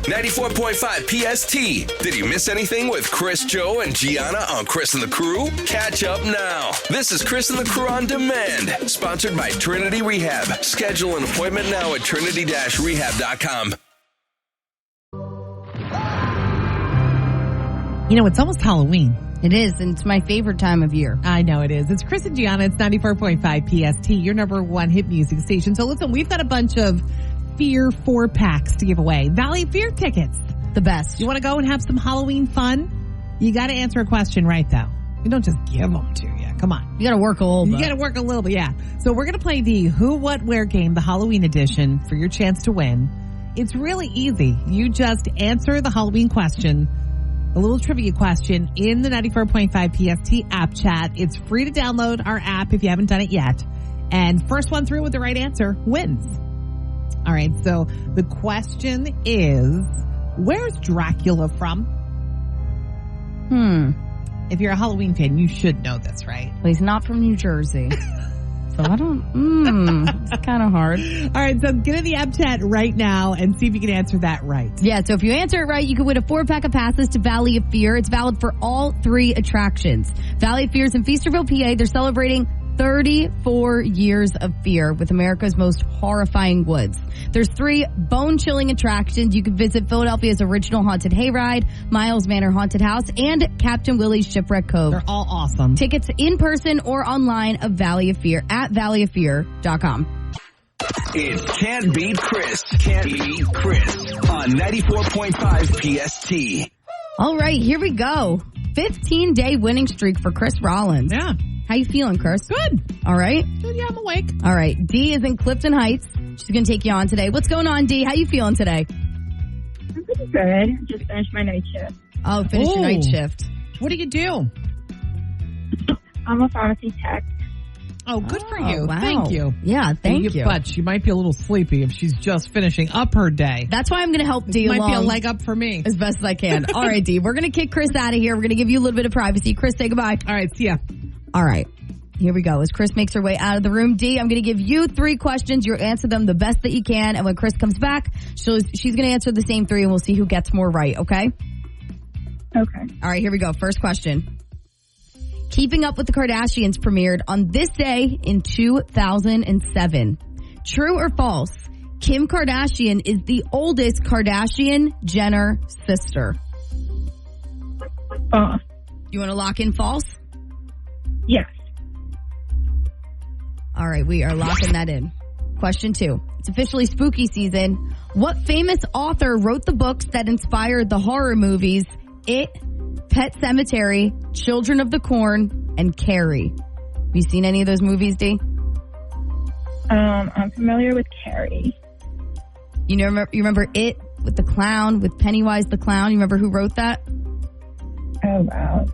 94.5 PST. Did you miss anything with Chris, Joe, and Gianna on Chris and the Crew? Catch up now. This is Chris and the Crew on Demand, sponsored by Trinity Rehab. Schedule an appointment now at trinity-rehab.com. You know, it's almost Halloween. It is, and it's my favorite time of year. I know it is. It's Chris and Gianna. It's 94.5 PST, your number one hit music station. So listen, we've got a bunch of Fear 4-packs to give away. Valley of Fear tickets. The best. You want to go and have some Halloween fun? You got to answer a question right, though. You don't just give them to you. Come on. You got to work a little bit. You got to work a little bit, yeah. So we're going to play the Who, What, Where game, the Halloween edition, for your chance to win. It's really easy. You just answer the Halloween question, a little trivia question, in the 94.5 PST app chat. It's free to download our app if you haven't done it yet. And first one through with the right answer wins. All right, so the question is, where's Dracula from? If you're a Halloween fan, you should know this, right? Well, he's not from New Jersey. So I don't, it's kind of hard. All right, so get in the app chat right now and see if you can answer that right. Yeah, so if you answer it right, you can win a 4-pack of passes to Valley of Fear. It's valid for all 3 attractions. Valley of Fear is in Feasterville, PA. They're celebrating 34 years of fear with America's most horrifying woods. There's 3 bone-chilling attractions. You can visit Philadelphia's original haunted hayride, Miles Manor Haunted House, and Captain Willie's Shipwreck Cove. They're all awesome. Tickets in person or online of Valley of Fear at valleyoffear.com. It can't beat Chris. Can't beat Chris on 94.5 PST. All right, here we go. 15-day winning streak for Chris Rollins. Yeah. How you feeling, Chris? Good. All right. Good, yeah, I'm awake. All right. Dee is in Clifton Heights. She's going to take you on today. What's going on, Dee? How you feeling today? I'm pretty good. Just finished my night shift. Oh, finished your night shift. What do you do? I'm a pharmacy tech. Oh, good for you. Wow. Thank you. Yeah, thank you. But she might be a little sleepy if she's just finishing up her day. That's why I'm going to help Dee along. Might be a leg up for me. As best as I can. All right, Dee. We're going to kick Chris out of here. We're going to give you a little bit of privacy. Chris, say goodbye. All right, see ya. All right. Here we go. As Chris makes her way out of the room, Dee, I'm going to give you 3 questions. You answer them the best that you can. And when Chris comes back, she's going to answer the same 3 and we'll see who gets more right, okay? Okay. All right, here we go. First question. Keeping Up with the Kardashians premiered on this day in 2007. True or false? Kim Kardashian is the oldest Kardashian-Jenner sister. False. You want to lock in false? Yes. All right, we are locking that in. Question 2. It's officially spooky season. What famous author wrote the books that inspired the horror movies It, Pet Sematary, Children of the Corn, and Carrie? Have you seen any of those movies, Dee? I'm familiar with Carrie. You remember It with the clown, with Pennywise the clown? You remember who wrote that? Oh, wow.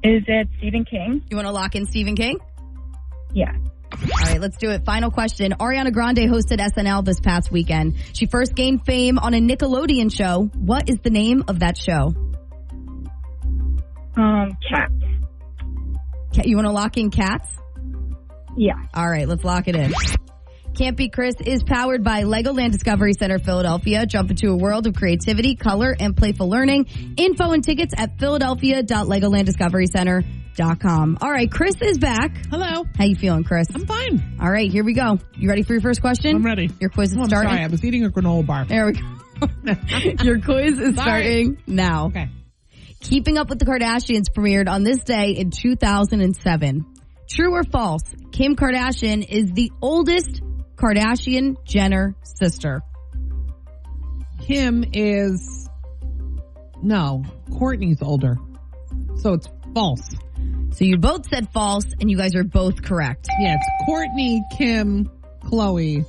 Is it Stephen King? You want to lock in Stephen King? Yeah. All right, let's do it. Final question. Ariana Grande hosted SNL this past weekend. She first gained fame on a Nickelodeon show. What is the name of that show? Cats. You want to lock in Cats? Yeah. All right, let's lock it in. Can't Beat Chris is powered by Legoland Discovery Center Philadelphia. Jump into a world of creativity, color, and playful learning. Info and tickets at philadelphia.legolanddiscoverycenter.com. All right, Chris is back. Hello. How you feeling, Chris? I'm fine. All right, here we go. You ready for your first question? I'm ready. Your quiz is starting. Sorry, I was eating a granola bar. There we go. Your quiz is starting now. Okay. Keeping Up with the Kardashians premiered on this day in 2007. True or false? Kim Kardashian is the oldest Kardashian-Jenner sister. Kim is... No, Kourtney's older. So it's false. So you both said false, and you guys are both correct. Yeah, it's Kourtney, Kim, Khloe,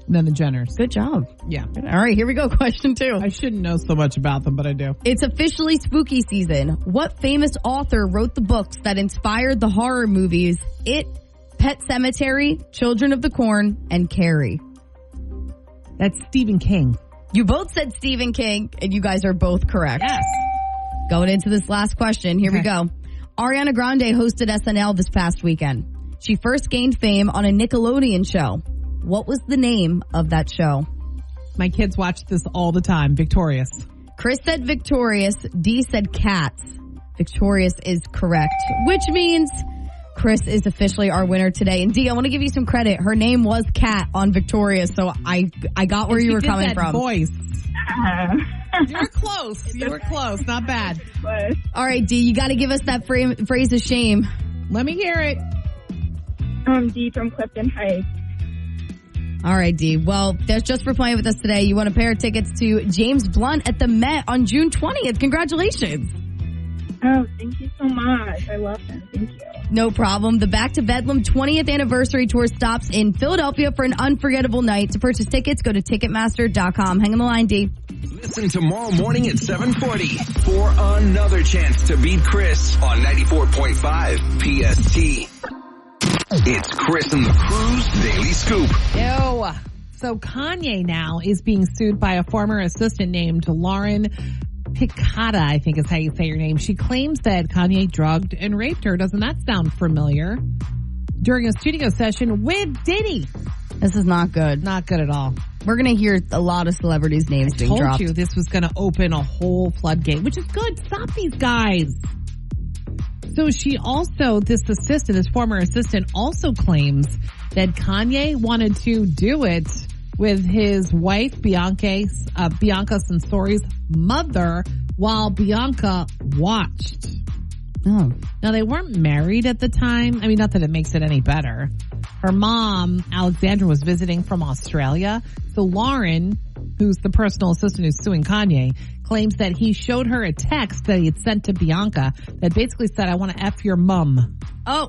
and then the Jenners. Good job. Yeah. All right, here we go. Question 2. I shouldn't know so much about them, but I do. It's officially spooky season. What famous author wrote the books that inspired the horror movies It, Pet Sematary, Children of the Corn, and Carrie? That's Stephen King. You both said Stephen King, and you guys are both correct. Yes. Going into this last question, here we go. Ariana Grande hosted SNL this past weekend. She first gained fame on a Nickelodeon show. What was the name of that show? My kids watch this all the time. Victorious. Chris said Victorious. D said Cats. Victorious is correct, which means Chris is officially our winner today. And D, I want to give you some credit. Her name was Kat on Victorious, so I got where you were coming that from. Voice. You were close. You were close. Not bad. All right, D, you got to give us that phrase of shame. Let me hear it. D from Clifton Heights. All right, D. Well, that's just for playing with us today. You won a pair of tickets to James Blunt at the Met on June 20th. Congratulations. Oh, thank you so much. I love him. Thank you. No problem. The Back to Bedlam 20th anniversary tour stops in Philadelphia for an unforgettable night. To purchase tickets, go to Ticketmaster.com. Hang on the line, D. Listen tomorrow morning at 7:40 for another chance to beat Chris on 94.5 PST. It's Chris and the Crew's Daily Scoop. Ew. So Kanye now is being sued by a former assistant named Lauren Picata, I think is how you say your name. She claims that Kanye drugged and raped her. Doesn't that sound familiar? During a studio session with Diddy. This is not good. Not good at all. We're going to hear a lot of celebrities' names being dropped. I told you this was going to open a whole floodgate, which is good. Stop these guys. So she also, this former assistant also claims that Kanye wanted to do it with his wife, Bianca Sensori's mother, while Bianca watched. Oh. Now, they weren't married at the time. I mean, not that it makes it any better. Her mom, Alexandra, was visiting from Australia. So Lauren, who's the personal assistant who's suing Kanye, claims that he showed her a text that he had sent to Bianca that basically said, I want to F your mum. Oh.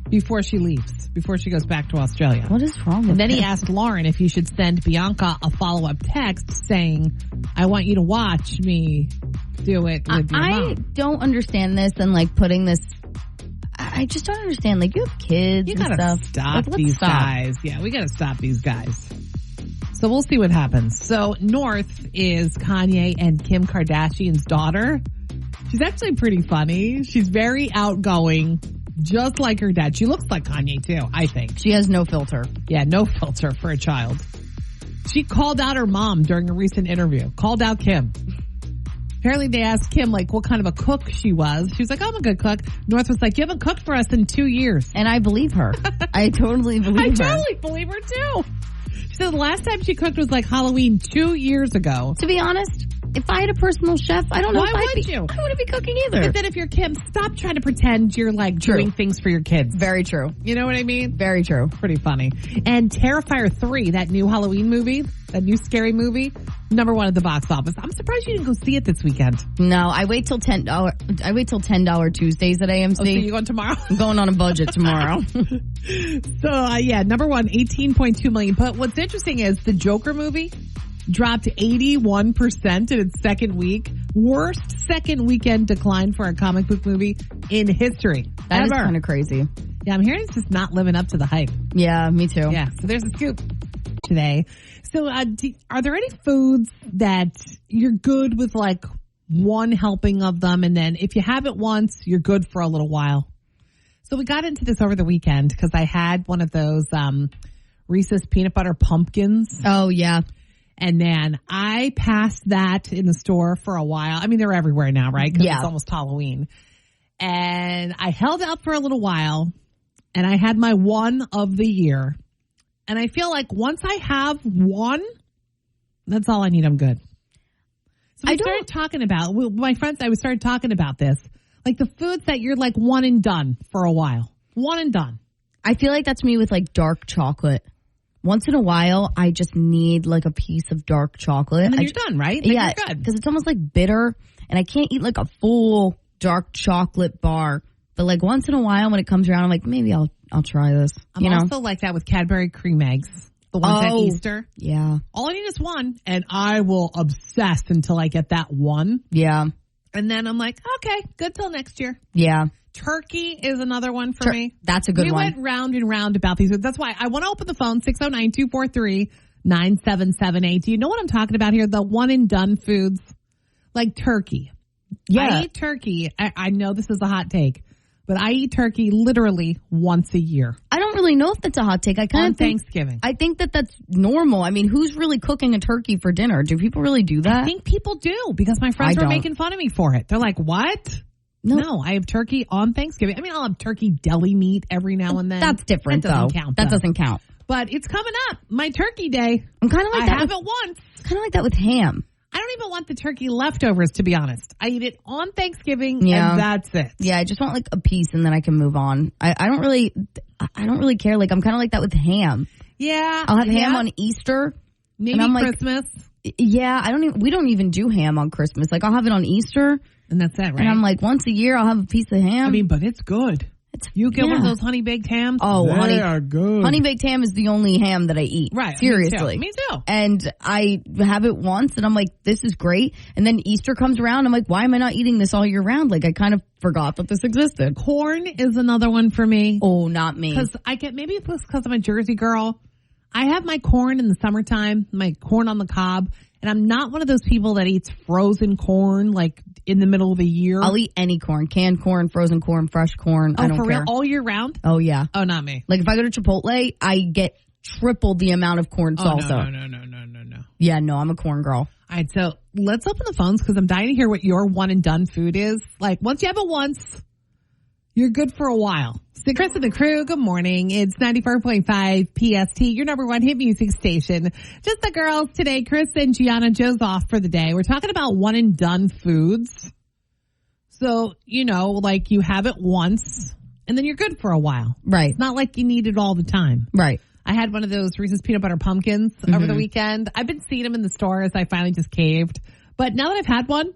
Before she leaves, before she goes back to Australia. What is wrong with And then this? he asked Lauren if he should send Bianca a follow-up text saying, I want you to watch me do it with your mom. I don't understand this and like putting this. I just don't understand. Like, you have kids and stuff. You gotta stop these guys. Yeah, we gotta stop these guys. So we'll see what happens. So North is Kanye and Kim Kardashian's daughter. She's actually pretty funny. She's very outgoing, just like her dad. She looks like Kanye too, I think. She has no filter. Yeah, no filter for a child. She called out her mom during a recent interview. Called out Kim. Apparently they asked Kim like what kind of a cook she was. She was like, I'm a good cook. North was like, you haven't cooked for us in 2 years. And I believe her. I totally believe her. I totally believe her too. She said the last time she cooked was like Halloween 2 years ago. To be honest, if I had a personal chef, I don't know Why if I'd would be, you? I wouldn't be cooking either. But then if you're Kim, stop trying to pretend you're like doing things for your kids. Very true. You know what I mean? Very true. Pretty funny. And Terrifier 3, that new Halloween movie, that new scary movie, #1 at the box office. I'm surprised you didn't go see it this weekend. No, I wait till $10. I wait till $10 Tuesdays at AMC. Oh, so you going tomorrow? I'm going on a budget tomorrow. So yeah, #1, 18.2 million. But what's interesting is the Joker movie dropped 81% in its second week. Worst second weekend decline for a comic book movie in history. That is ever. kind of crazy. Yeah, I'm hearing it's just not living up to the hype. Yeah, me too. Yeah, so there's a scoop today. So are there any foods that you're good with like one helping of them, and then if you have it once, you're good for a little while? So we got into this over the weekend because I had one of those Reese's peanut butter pumpkins. Oh, yeah. And then I passed that in the store for a while. I mean, they're everywhere now, right? Because it's almost Halloween. And I held out for a little while, and I had my one of the year. And I feel like once I have one, that's all I need. I'm good. So we started talking about, my friends, I started talking about this. Like the foods that you're like one and done for a while. One and done. I feel like that's me with like dark chocolate. Once in a while, I just need like a piece of dark chocolate. And then you're done, right? Then yeah, you're good. because it's almost like bitter, and I can't eat like a full dark chocolate bar. But like once in a while, when it comes around, I'm like, maybe I'll try this. I'm also like that with Cadbury cream eggs. The ones at Easter. Yeah. All I need is one, and I will obsess until I get that one. Yeah. And then I'm like, okay, good till next year. Yeah. Turkey is another one for me. That's a good one. We went round and round about these. That's why I want to open the phone, 609-243-9778. Do you know what I'm talking about here? The one and done foods, like turkey. Yeah. I eat turkey. I know this is a hot take, but I eat turkey literally once a year. I don't really know if that's a hot take. I kind On of think Thanksgiving. I think that that's normal. I mean, who's really cooking a turkey for dinner? Do people really do that? I think people do because my friends were making fun of me for it. They're like, what? No, I have turkey on Thanksgiving. I mean, I'll have turkey deli meat every now and then. That's different, that doesn't though. Count, that though. doesn't count. But it's coming up. My turkey day. I'm kind of like that. I have it once. Kind of like that with ham. I don't even want the turkey leftovers, to be honest. I eat it on Thanksgiving, Yeah. and that's it. Yeah, I just want like a piece, and then I can move on. I don't really care. Like I'm kind of like that with ham. Yeah, I'll have ham on Easter. maybe and I'm like, Christmas, Yeah, we don't even do ham on Christmas. Like I'll have it on Easter, and that's it, right? and I'm like, once a year I'll have a piece of ham. I mean, but it's good. You get one of those honey baked hams. Oh, they are good. Honey baked ham is the only ham that I eat. Right. Seriously. Me too. And I have it once and I'm like, this is great. And then Easter comes around. I'm like, why am I not eating this all year round? Like I kind of forgot that this existed. Corn is another one for me. Oh, not me. Because maybe it's because I'm a Jersey girl. I have my corn in the summertime, my corn on the cob. And I'm not one of those people that eats frozen corn like in the middle of the year. I'll eat any corn, canned corn, frozen corn, fresh corn. I don't for care. real? All year round? Oh, yeah. Oh, not me. Like if I go to Chipotle, I get triple the amount of corn salsa. No. Yeah, no, I'm a corn girl. All right, so let's open the phones because I'm dying to hear what your one and done food is. Like once you have it once, you're good for a while. So Chris and the crew, good morning. It's 94.5 PST, your number one hit music station. Just the girls today, Chris and Gianna. Joe's off for the day. We're talking about one and done foods. So, like you have it once and then you're good for a while. Right. It's not like you need it all the time. Right. I had one of those Reese's peanut butter pumpkins over the weekend. I've been seeing them in the stores. I finally just caved. But now that I've had one,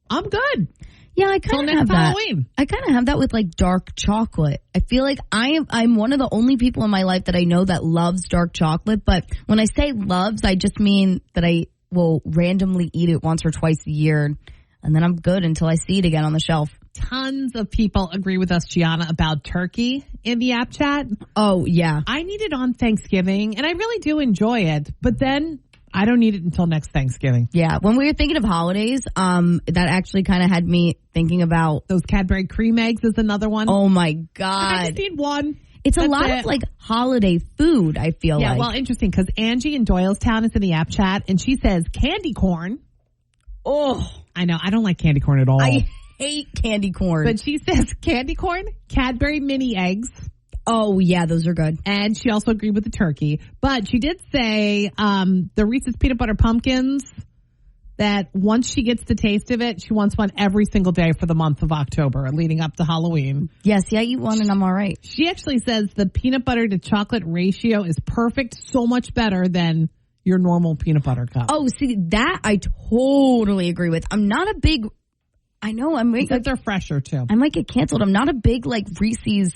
I'm good. Yeah, I kind of have Halloween. that. I kind of have that with like dark chocolate. I feel like I'm one of the only people in my life that I know that loves dark chocolate. But when I say loves, I just mean that I will randomly eat it once or twice a year. And then I'm good until I see it again on the shelf. Tons of people agree with us, Gianna, about turkey in the app chat. Oh, yeah. I need it on Thanksgiving, and I really do enjoy it. But then I don't need it until next Thanksgiving. Yeah. When we were thinking of holidays, that actually kind of had me thinking about those Cadbury cream eggs is another one. Oh, my God. I just need one. It's a lot of like holiday food, I feel like. Yeah, well, interesting because Angie in Doylestown is in the app chat, and she says candy corn. Oh. I know. I don't like candy corn at all. I hate candy corn. But she says candy corn, Cadbury mini eggs. Oh, yeah, those are good. And she also agreed with the turkey. But she did say the Reese's peanut butter pumpkins, that once she gets the taste of it, she wants one every single day for the month of October leading up to Halloween. Yes, yeah, I eat one and I'm all right. She actually says the peanut butter to chocolate ratio is perfect, so much better than your normal peanut butter cup. Oh, see, that I totally agree with. I'm not a big, I know I'm like they're fresher too. I might get canceled. I'm not a big like Reese's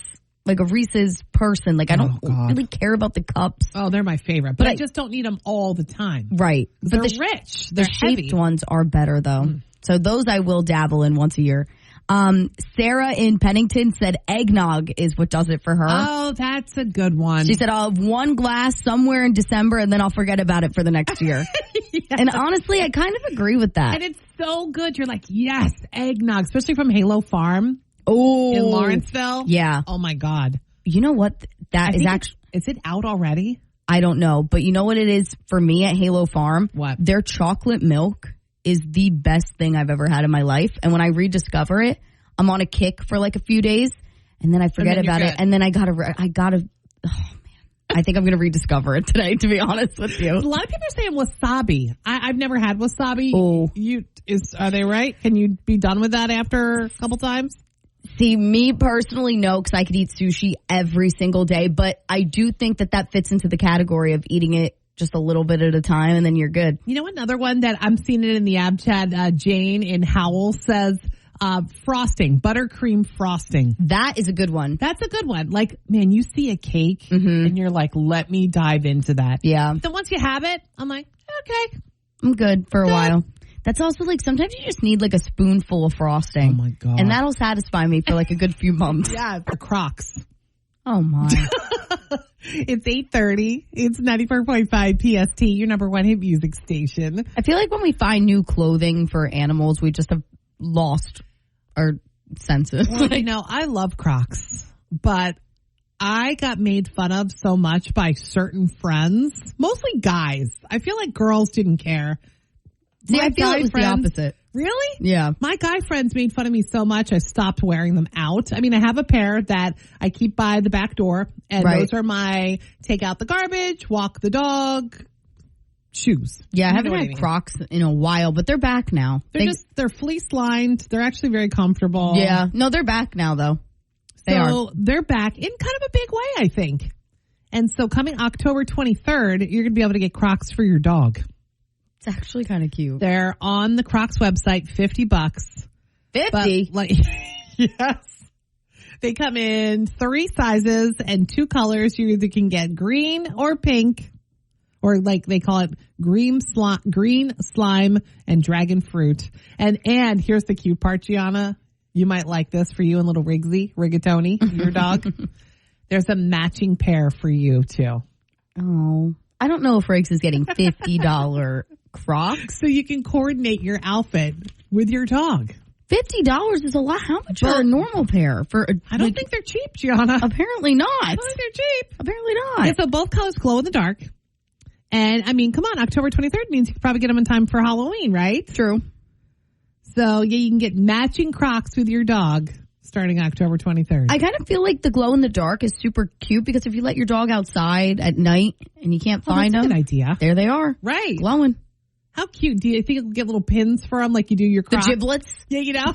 person. Like I don't really care about the cups. Oh, they're my favorite, but I just don't need them all the time. Right. But they're rich. They're shaped heavy. ones are better though. So those I will dabble in once a year. Sarah in Pennington said eggnog is what does it for her. Oh, that's a good one. She said I'll have one glass somewhere in December and then I'll forget about it for the next year. Yes. And honestly, I kind of agree with that. And it's so good. You're like, yes, eggnog, especially from Halo Farm. Oh, in Lawrenceville. Yeah. Oh my God. You know what? That is actually. Is it out already? I don't know, but you know what it is for me at Halo Farm? What? Their chocolate milk is the best thing I've ever had in my life. And when I rediscover it, I'm on a kick for like a few days and then I forget about it. And then I gotta, oh man, I think I'm going to rediscover it today, to be honest with you. A lot of people are saying wasabi. I've never had wasabi. Oh. Are they right? Can you be done with that after a couple times? See, me personally, no, because I could eat sushi every single day. But I do think that fits into the category of eating it just a little bit at a time, and then you're good. You know, another one that I'm seeing it in the ab chat, Jane in Howell says frosting, buttercream frosting. That is a good one. That's a good one. Like, man, you see a cake and you're like, let me dive into that. Yeah. So once you have it, I'm like, okay. I'm good for a while. That's also like sometimes you just need like a spoonful of frosting. Oh my God. And that'll satisfy me for like a good few months. Yeah, the Crocs. Oh my. It's 8:30. It's 94.5 PST, your number one hit music station. I feel like when we find new clothing for animals, we just have lost our senses. Well, I love Crocs, but I got made fun of so much by certain friends, mostly guys. I feel like girls didn't care. See, I feel it was the opposite. Really? Yeah. My guy friends made fun of me so much, I stopped wearing them out. I mean, I have a pair that I keep by the back door, and those are my take out the garbage, walk the dog shoes. Yeah, I haven't had Crocs in a while, but they're back now. They're fleece lined. They're actually very comfortable. Yeah. No, they're back now, though. They're back in kind of a big way, I think. And so coming October 23rd, you're going to be able to get Crocs for your dog. It's actually kind of cute. They're on the Crocs website, $50. 50? Yes. They come in 3 sizes and 2 colors. You either can get green or pink, or like they call it green slime and dragon fruit. And here's the cute part, Gianna. You might like this for you and little Rigatoni, your dog. There's a matching pair for you too. Oh, I don't know if Riggs is getting $50 Crocs. So you can coordinate your outfit with your dog. $50 is a lot. How much for a normal pair? I don't think they're cheap, Gianna. Apparently not. I don't think they're cheap. Apparently not. Yeah, so both colors glow in the dark. And I mean, come on, October 23rd means you could probably get them in time for Halloween, right? True. So yeah, you can get matching Crocs with your dog starting October 23rd. I kind of feel like the glow in the dark is super cute because if you let your dog outside at night and you can't find them, that's a good idea. There they are. Right. Glowing. How cute. Do you think you'll get little pins for them like you do your Crocs? The giblets? Yeah,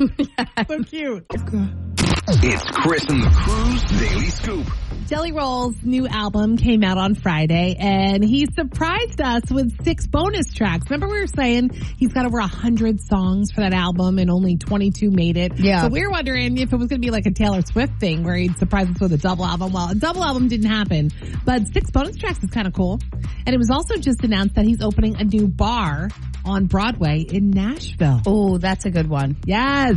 So cute. It's Chris and the Crew's Daily Scoop. Jelly Roll's new album came out on Friday, and he surprised us with 6 bonus tracks. Remember we were saying he's got over 100 songs for that album, and only 22 made it? Yeah. So we were wondering if it was going to be like a Taylor Swift thing where he'd surprise us with a double album. Well, a double album didn't happen, but 6 bonus tracks is kind of cool. And it was also just announced that he's opening a new bar on Broadway in Nashville. Oh, that's a good one. Yes.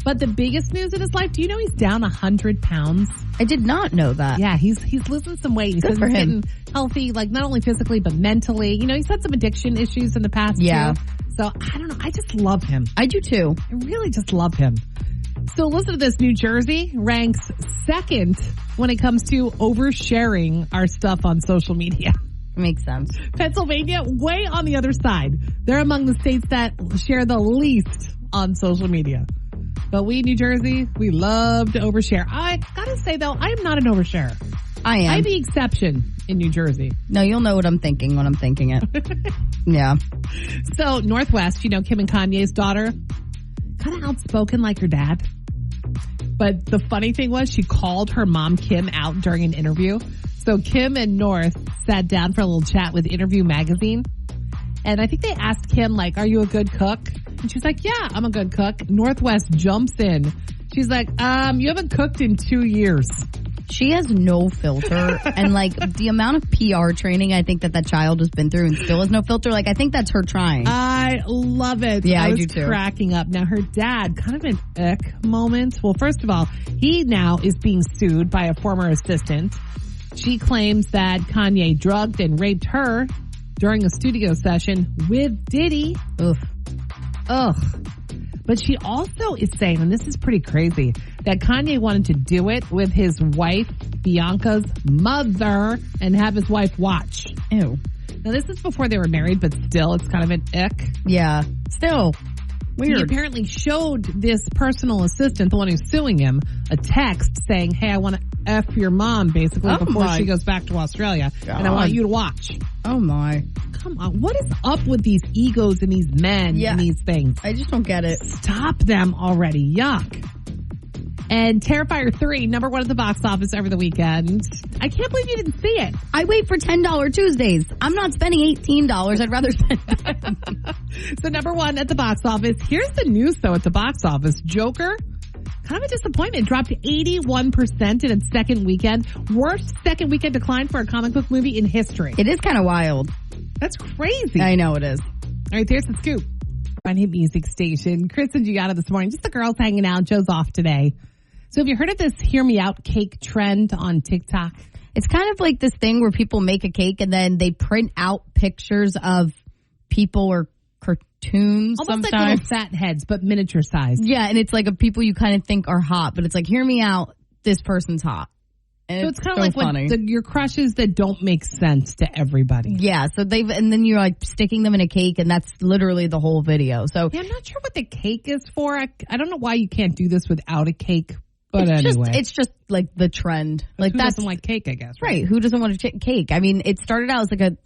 But the biggest news in his life, do you know he's down 100 pounds? I did not know that. Yeah, he's losing some weight. He says he's getting healthy, like not only physically, but mentally. You know, he's had some addiction issues in the past, too. So, I don't know. I just love him. I do, too. I really just love him. So, listen to this. New Jersey ranks 2nd when it comes to oversharing our stuff on social media. Makes sense. Pennsylvania, way on the other side. They're among the states that share the least on social media. But we, New Jersey, we love to overshare. I gotta say, though, I am not an oversharer. I am. I'm the exception in New Jersey. No, you'll know what I'm thinking when I'm thinking it. Yeah. So, Northwest, you know, Kim and Kanye's daughter, kind of outspoken like her dad. But the funny thing was she called her mom, Kim, out during an interview. So Kim and North sat down for a little chat with Interview Magazine. And I think they asked Kim, like, are you a good cook? And she's like, yeah, I'm a good cook. Northwest jumps in. She's like, you haven't cooked in 2 years. She has no filter. And, like, the amount of PR training I think that child has been through and still has no filter, like, I think that's her trying. I love it. Yeah, I do too. Cracking up. Now, her dad, kind of an ick moment. Well, first of all, he now is being sued by a former assistant. She claims that Kanye drugged and raped her during a studio session with Diddy. Ugh. But she also is saying, and this is pretty crazy, that Kanye wanted to do it with his wife, Bianca's mother, and have his wife watch. Ew. Now, this is before they were married, but still, it's kind of an ick. Yeah. Still. Weird. He apparently showed this personal assistant, the one who's suing him, a text saying, hey, I want to F your mom, basically, before she goes back to Australia. God. And I want you to watch. Oh, my. Come on. What is up with these egos and these men and these things? I just don't get it. Stop them already. Yuck. And Terrifier 3, #1 at the box office over the weekend. I can't believe you didn't see it. I wait for $10 Tuesdays. I'm not spending $18. I'd rather spend $10. So #1 at the box office. Here's the news, though, at the box office. Joker, kind of a disappointment. Dropped 81% in its second weekend. Worst second weekend decline for a comic book movie in history. It is kind of wild. That's crazy. I know it is. All right, there's the scoop. On Hit Music Station. Chris and Gianna this morning. Just the girls hanging out. Joe's off today. So have you heard of this Hear Me Out cake trend on TikTok? It's kind of like this thing where people make a cake and then they print out pictures of people or cartoons Almost like sometimes. little fat heads, but miniature sized. Yeah, and it's like a people you kind of think are hot, but it's like, hear me out, this person's hot. And So it's kind so of like funny. your crushes that don't make sense to everybody. Yeah, so and then you're like sticking them in a cake, and that's literally the whole video. So Yeah, I'm not sure what the cake is for. I don't know why you can't do this without a cake, but anyway. it's just like the trend. Like Who that's doesn't like cake, I guess. right. Who doesn't want to cake? I mean, it started out as like a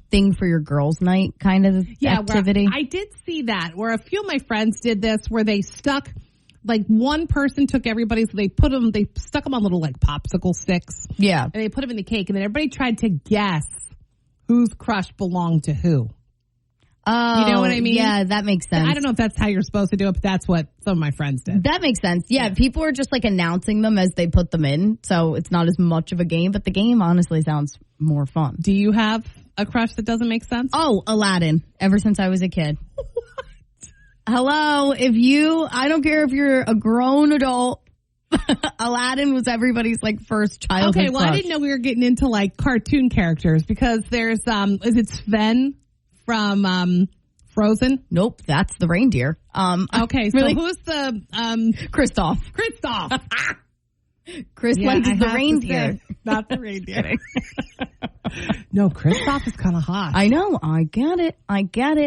thing for your girls' night kind of activity. I did see that where a few of my friends did this where they stuck, like one person took everybody's, they stuck them on little like popsicle sticks. Yeah. And they put them in the cake and then everybody tried to guess whose crush belonged to who. Oh, You know what I mean? Yeah, that makes sense. I don't know if that's how you're supposed to do it, but that's what some of my friends did. That makes sense. Yeah, people are just like announcing them as they put them in, so it's not as much of a game, but the game honestly sounds more fun. Do you have a crush that doesn't make sense? Oh, Aladdin, ever since I was a kid. Hello, I don't care if you're a grown adult, Aladdin was everybody's like first childhood Okay, well, crush. I didn't know we were getting into like cartoon characters because there's, is it Sven from Frozen? Nope, that's the reindeer. Okay, so really? who's the Kristoff. Kristoff? Chris Yeah, likes I the have to reindeer. say, not the reindeer. No, Kristoff is kind of hot. I know. I get it.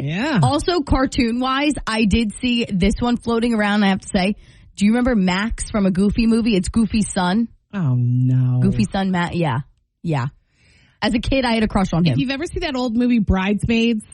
Yeah. Also, cartoon-wise, I did see this one floating around, I have to say. Do you remember Max from a Goofy movie? It's Goofy's son. Oh, no. Goofy's son, Matt. Yeah. As a kid, I had a crush on him. If you've ever seen that old movie Bridesmaids,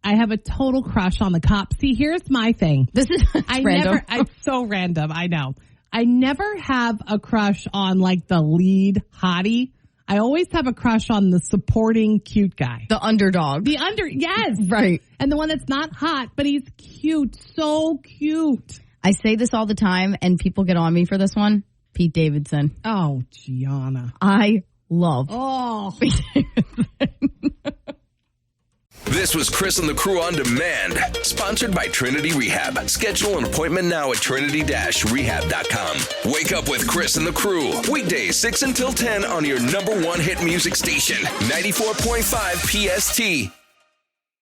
I have a total crush on the cop. See, here's my thing. This is random. It's so random, I know. I never have a crush on like the lead hottie. I always have a crush on the supporting cute guy. The underdog. Yes. Right. And the one that's not hot, but he's cute. So cute. I say this all the time, and people get on me for this one. Pete Davidson. Oh, Gianna. I love Oh. Pete Davidson. This was Chris and the Crew on Demand, sponsored by Trinity Rehab. Schedule an appointment now at trinity-rehab.com. Wake up with Chris and the Crew, weekdays 6 until 10 on your number one hit music station, 94.5 PST.